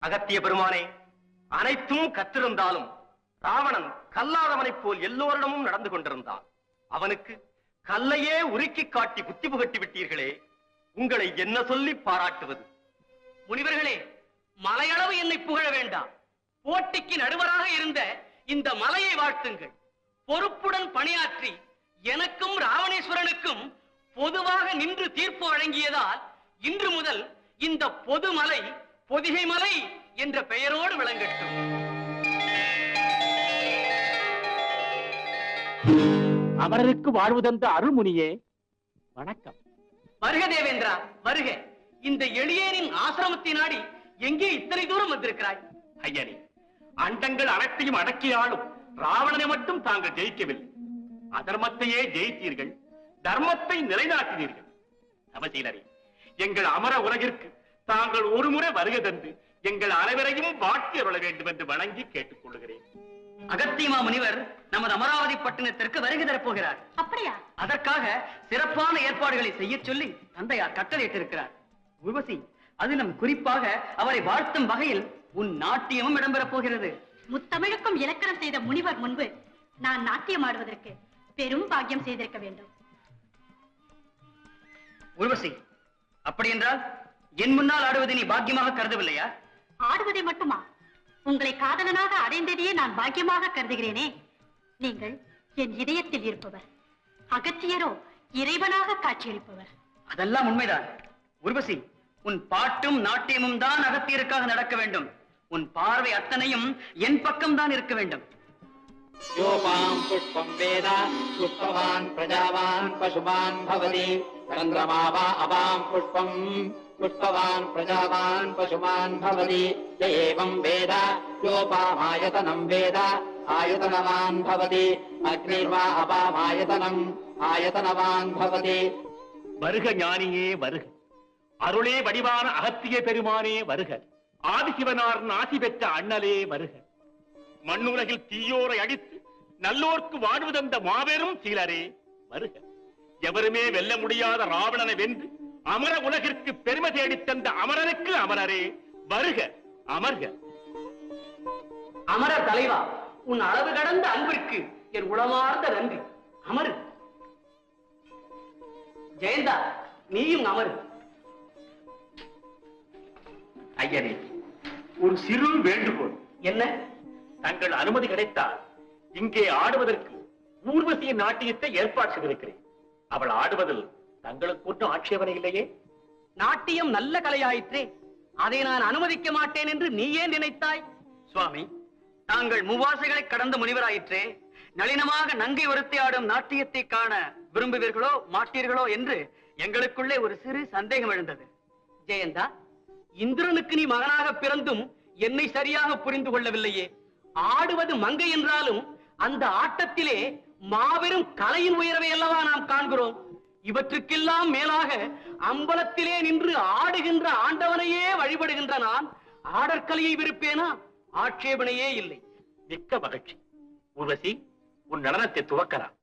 அகத்திய பெருமானே, அனைத்தும் கற்றிருந்தாலும் ராவணன் கல்லாதவனைப் போல் எல்லோரிடமும் நடந்து கொண்டிருந்தான். அவனுக்கு கல்லையே உருக்கி காட்டி புத்தி புகட்டி விட்டீர்களே, உங்களை என்ன சொல்லி பாராட்டுவது? முனிவர்களே, மலையளவு என்னை புகழ வேண்டாம். போட்டிக்கு நடுவராக இருந்த இந்த மலையை வாழ்த்துங்கள். பொறுப்புடன் பணியாற்றி எனக்கும் ராவணேஸ்வரனுக்கும் பொதுவாக நின்று தீர்ப்பு வழங்கியதால் இன்று முதல் இந்த பொதுமலை பொதிகை மலை என்ற பெயரோடு விளங்கட்டும். அமரருக்கு வாழ்வு தந்த அருள்முனியே, வணக்கம். வருக தேவேந்திரா, வருக. இந்த எளியனின் ஆசிரமத்தை நாடி எங்கே இத்தனை தூரம் வந்திருக்கிறாய்? ஐயனே, அண்டங்கள் அனைத்தையும் அடக்கியாலும் ராவணனை மட்டும் தாங்கள் ஜெயிக்கவில்லை. அதர்மத்தையே ஜெயித்தீர்கள், தர்மத்தை நிலைநாட்டினீர்கள். அவசீலரே, எங்கள் அமர உலகிற்கு தாங்கள் ஒருமுறை வருகை தந்து எங்கள் அனைவரையும் வாழ்த்தி அருள வேண்டும் என்று வணங்கி கேட்டுக் கொள்கிறேன். அகத்தியமா முனிவர் நமது அமராவதி பட்டணத்திற்கு வருகை தரப்போகிறார். அப்படியா? அதற்காக சிறப்பான ஏற்பாடுகளை செய்ய சொல்லி தந்தையார் கட்டளையிட்டிருக்கிறார். உர்வசி, அதிலும் குறிப்பாக அவரை வாழ்த்தும் வகையில் உன் நாட்டியமும் இடம்பெறப் போகிறது. முத்தமிழுக்கும் இலக்கணம் செய்த முனிவர் முன்பு நான் நாட்டியம் ஆடுவதற்கு பெரும் பாக்கியம் செய்திருக்க வேண்டும். உர்வசி, அப்படி என்றால் என் முன்னால் ஆடுவதை நீ பாக்கியமாக கருதவில்லையா? ஆடுவதை மட்டுமா? உங்களை காதலனாக அடைந்ததையே நான் பாக்கியமாக கருதுகிறேனே. நீங்கள் என் இதயத்தில் இருப்பவர், அகத்தியரோ இறைவனாக காட்சியளிப்பவர். அதெல்லாம் உண்மைதான். உர்வசி, உன் பாட்டும் நாட்டியமும் தான் அகத்தியருக்காக நடக்க வேண்டும். உன் பார்வை அத்தனையும் என் பக்கம் தான் இருக்க வேண்டும். யோபாம் புஷ்பம் வேத புஷ்பவான் பிரஜாவான் பசுமான் பவதி சந்திரமாவா அபாம் புஷ்பம் புஷ்பவான் பிரஜாவான் பசுமான் பவதி ஏவம் வேத யோபாமாயதனம் வேத ஆயதனவான் பவதி அக்னிர்வா அபாமாயதனம் ஆயதனவான் பவதி. வருக ஞானியே வருக, அருளே வடிவான அகத்திய பெருமானே வருக, ஆதிசிவனார் நாசி பெற்ற அண்ணலே வருக. மண்ணுலகில் தீயோரை அடித்து நல்லோர்க்கு வாழ்வு தந்த மாபெரும் சீலரே வருக. எவருமே வெல்ல முடியாத ராவணனை வென்று அமர உலகிற்கு பெருமை தேடித் தந்த அமரனுக்கு அமரரே வருக, அமர்க. அமர தலைவா, உன் அளவு கடந்த அன்பிற்கு என் உளமார்ந்த நன்றி. அமரு. ஜெயந்தா, நீயும் அமரு. ஐயனே, ஒரு சிறு வேண்டுகோள். என்ன? தங்கள் அனுமதி கிடைத்தால் இங்கே ஆடுவதற்கு ஊர்வசியின் நாட்டியத்தை ஏற்பாடு செய்திருக்கிறேன். அவள் ஆடுவதில் தங்களுக்கு ஒன்றும் ஆட்சேபனை இல்லையே? நாட்டியம் நல்ல கலையாயிற்றே, அதை நான் அனுமதிக்க மாட்டேன் என்று நீ ஏன் நினைத்தாய்? சுவாமி, தாங்கள் முவாசைகளை கடந்த முனிவராயிற்றே, நளினமாக நங்கை ஒருத்தி ஆடும் நாட்டியத்தை காண விரும்புவீர்களோ மாட்டீர்களோ என்று எங்களுக்குள்ளே ஒரு சிறு சந்தேகம் எழுந்தது. ஜெயந்தா, இந்திரனுக்கு நீ மகனாக பிறந்தும் என்னை சரியாக புரிந்து கொள்ளவில்லையே. ஆடுவது மங்கை என்றாலும் அந்த ஆட்டத்திலே மாபெரும் கலையின் உயர்வை அல்லவா நாம் காண்கிறோம். இவற்றுக்கெல்லாம் மேலாக அம்பலத்திலே நின்று ஆடுகின்ற ஆண்டவனையே வழிபடுகின்ற நான் ஆடற்கலையை விருப்பேனா? ஆட்சேபனையே இல்லை. மிக்க மகிழ்ச்சி. ஊர்வசி, உன் நடனத்தை துவக்கலாம்.